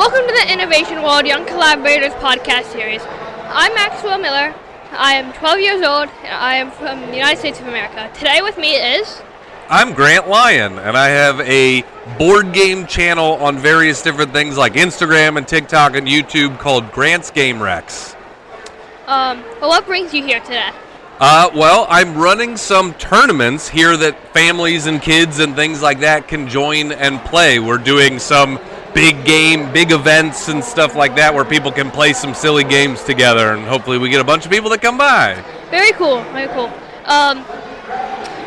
Welcome to the Innovation World Young Collaborators podcast series. I'm Maxwell Miller. I am 12 years old, and I am from the United States of America. Today with me is... I'm Grant Lyon, and I have a board game channel on various different things like Instagram and TikTok and YouTube called Grant's Game Rex. Well, what brings you here today? Well, I'm running some tournaments here that families and kids and things like that can join and play. We're doing some big events and stuff like that where people can play some silly games together, and hopefully we get a bunch of people to come by. Very cool, very cool.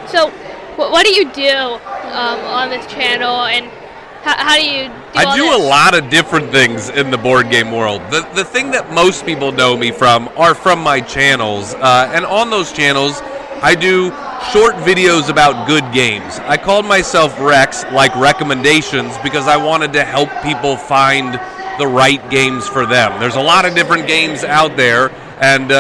So, what do you do on this channel, and how do you do I do this? a lot of different things in the board game world. The thing that most people know me from are from my channels, and on those channels I do short videos about good games. I called myself Rex, like recommendations, because I wanted to help people find the right games for them. There's a lot of different games out there, and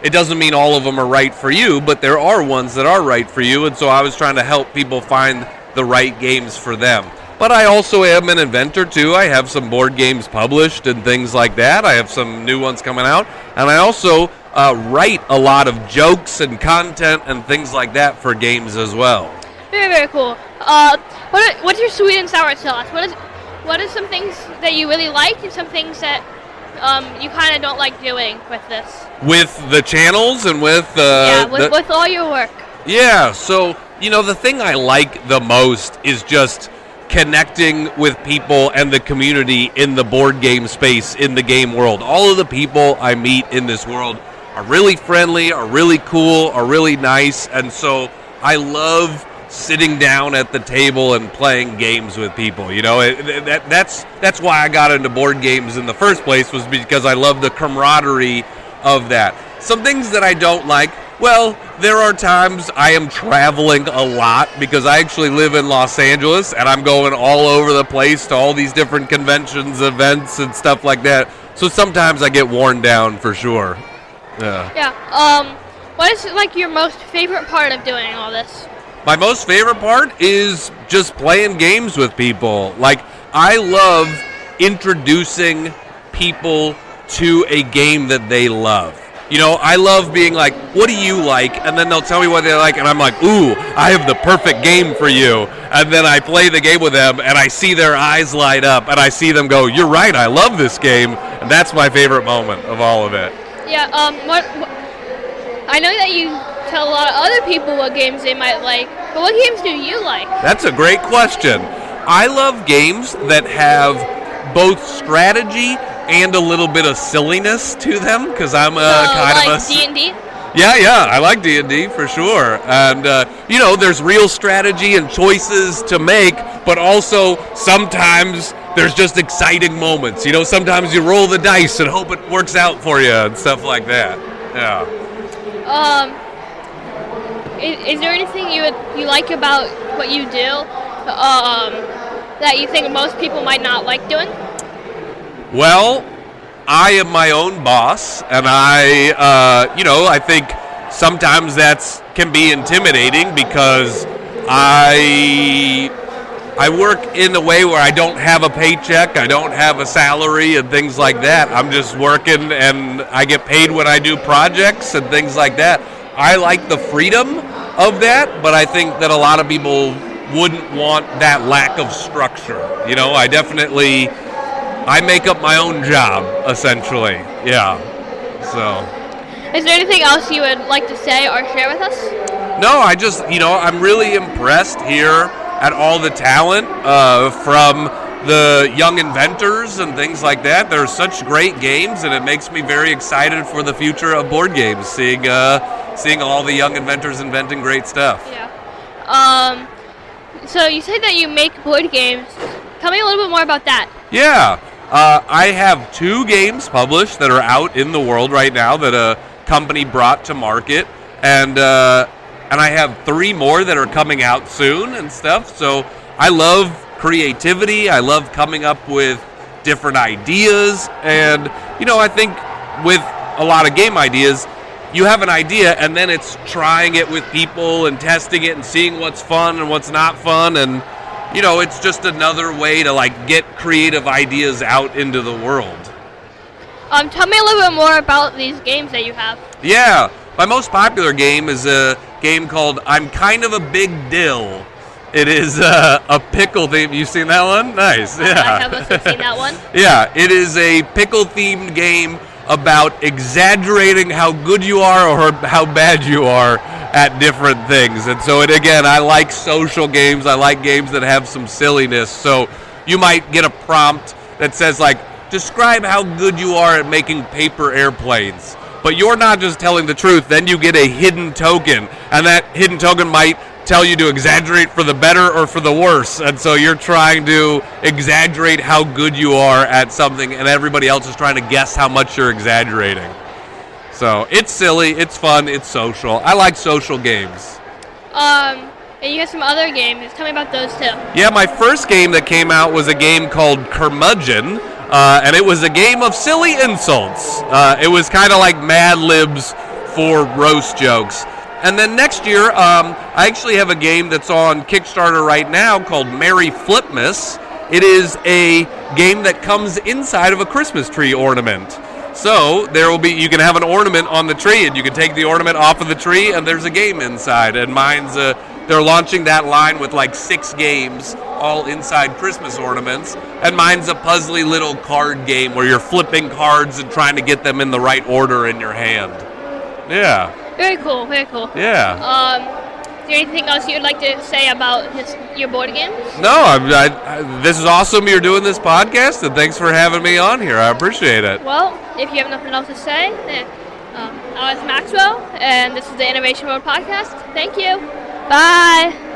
it doesn't mean all of them are right for you, but there are ones that are right for you, and so I was trying to help people find the right games for them. But I also am an inventor too. I have some board games published and things like that. I have some new ones coming out, and I also write a lot of jokes and content and things like that for games as well. Very, very cool. What's your sweet and sour sauce? What are some things that you really like, and some things that you kind of don't like doing with this? With the channels and with with all your work. Yeah, so the thing I like the most is just connecting with people and the community in the board game space, in the game world. All of the people I meet in this world are really friendly, are really cool, are really nice, and so I love sitting down at the table and playing games with people. That's why I got into board games in the first place, was because I love the camaraderie of that. Some things that I don't like, well, there are times I am traveling a lot because I actually live in Los Angeles and I'm going all over the place to all these different conventions, events, and stuff like that. So sometimes I get worn down for sure. Yeah. What is your most favorite part of doing all this? My most favorite part is just playing games with people. I love introducing people to a game that they love. I love being like, what do you like? And then they'll tell me what they like, and I'm like, ooh, I have the perfect game for you. And then I play the game with them, and I see their eyes light up, and I see them go, you're right, I love this game. And that's my favorite moment of all of it. Yeah, what I know that you tell a lot of other people what games they might like, but what games do you like? That's a great question. I love games that have both strategy and a little bit of silliness to them, because I'm kind of a... D&D? Yeah, I like D&D for sure. And, there's real strategy and choices to make, but also sometimes there's just exciting moments. Sometimes you roll the dice and hope it works out for you and stuff like that. Yeah. Is there anything you like about what you do that you think most people might not like doing? Well, I am my own boss, and I think sometimes can be intimidating because I work in a way where I don't have a paycheck, I don't have a salary and things like that. I'm just working, and I get paid when I do projects and things like that. I like the freedom of that, but I think that a lot of people wouldn't want that lack of structure. I make up my own job, essentially. Yeah. So. Is there anything else you would like to say or share with us? No, I just, I'm really impressed here at all the talent from the Young Inventors and things like that. There's such great games, and it makes me very excited for the future of board games, seeing all the Young Inventors inventing great stuff. Yeah. So you said that you make board games. Tell me a little bit more about that. Yeah. I have 2 games published that are out in the world right now that a company brought to market, and I have 3 more that are coming out soon and stuff. So I love creativity. I love coming up with different ideas, and I think with a lot of game ideas, you have an idea and then it's trying it with people and testing it and seeing what's fun and what's not fun, and it's just another way to like get creative ideas out into the world. Tell me a little bit more about these games that you have. Yeah, my most popular game is a game called I'm Kind of a Big Dill. It is a pickle theme. You seen that one? Nice. Yeah. I have also seen that one. Yeah, it is a pickle themed game about exaggerating how good you are or how bad you are at different things. And so I like social games. I like games that have some silliness. So you might get a prompt that says like, describe how good you are at making paper airplanes. But you're not just telling the truth. Then you get a hidden token, and that hidden token might tell you to exaggerate for the better or for the worse. And so you're trying to exaggerate how good you are at something, and everybody else is trying to guess how much you're exaggerating. So it's silly, it's fun, it's social. I like social games. And you have some other games. Tell me about those too. Yeah, my first game that came out was a game called Curmudgeon, and it was a game of silly insults. It was kind of like Mad Libs for roast jokes. And then next year, I actually have a game that's on Kickstarter right now called Merry Flipmas. It is a game that comes inside of a Christmas tree ornament. So you can have an ornament on the tree, and you can take the ornament off of the tree, and there's a game inside. And they're launching that line with like 6 games, all inside Christmas ornaments. And mine's a puzzly little card game where you're flipping cards and trying to get them in the right order in your hand. Yeah. Very cool, very cool. Yeah. Is there anything else you'd like to say about your board games? No, this is awesome you're doing this podcast, and thanks for having me on here. I appreciate it. Well, if you have nothing else to say, then I was Maxwell, and this is the Innovation World Podcast. Thank you. Bye.